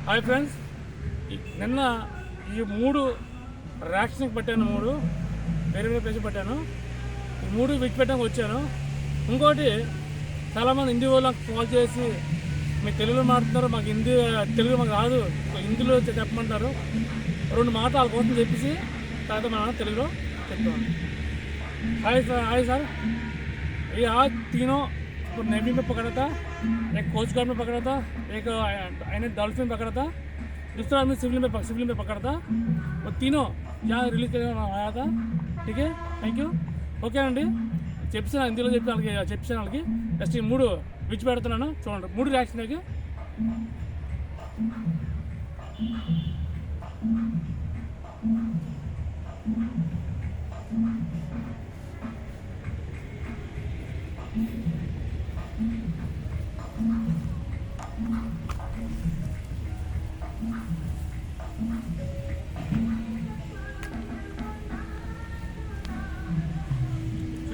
Hi friends, నిన్న ఈ 3 ర్యాక్స్కి పట్టాను. 3 వేరే వేరే ప్లేస్ పట్టాను. ఈ 3 విడిచిపెట్టడానికి వచ్చాను. ఇంకోటి చాలామంది హిందీ వాళ్ళకి కాల్ చేసి మీరు తెలుగులో మాట్లాడుతున్నారు, మాకు తెలుగు మాకు రాదు, హిందీలో చెప్పమంటారు. 2 మాటలు వాళ్ళ కోసం చెప్పేసి తర్వాత మన తెలుగులో చెప్తాను. हाय सर, ये आज तीनों नेवी में पकड़ा था, एक कोस्ट गार्ड में पकड़ा था, एक डॉल्फिन पकड़ा था, दूसरा आदमी सिविल में पकड़ा था. वो तीनों यहाँ रिलीज करने आया था. ठीक है, थैंक यू. ఓకే అండి, చెప్పాను హిందీలో చెప్పాను వాళ్ళకి. జస్ట్ ఈ 3 విడిచి పెడుతున్నాను. చూడండి, 3 రియాక్షన్కి.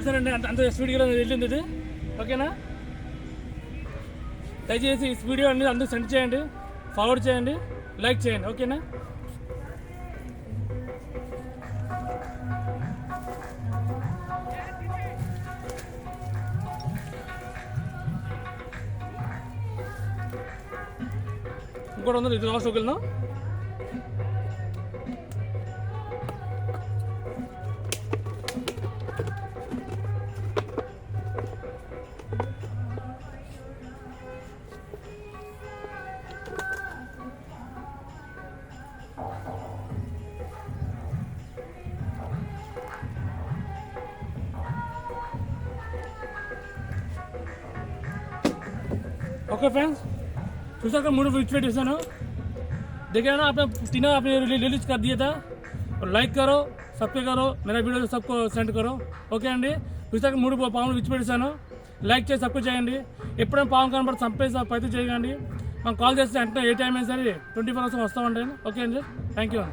చూసారండి, అంత స్పీడ్గా వెళ్ళింది ఇది. ఓకేనా, దయచేసి ఈ వీడియో అనేది అందరూ సెండ్ చేయండి, ఫార్వర్డ్ చేయండి, లైక్ చేయండి. ఓకేనా, ఇంకోటి ఉంది, ఇది లాస్ట్ వెళ్దాం. ओके फ्रेंड्स, दूसरा का 3 विडियो है. देखिए ना, आपने तीनों आपने रिलीज कर दिया था. और लाइक करो, सब्सक्राइब करो, मेरा वीडियो सबको सेंड करो. ఓకే అండి, दूसरा 3 పాములు విడిచిపెట్టాను. లైక్ చేసి సబ్స్క్రైబ్ చేయండి. ఎప్పుడైనా పాము కనబడి చంపేసి ప్రయత్నం చేయకండి. మనం కాల్ చేస్తే వెంటనే ఏ టైం అయినా సరే 24 hours వస్తామండి. ఓకే అండి, థ్యాంక్ యూ.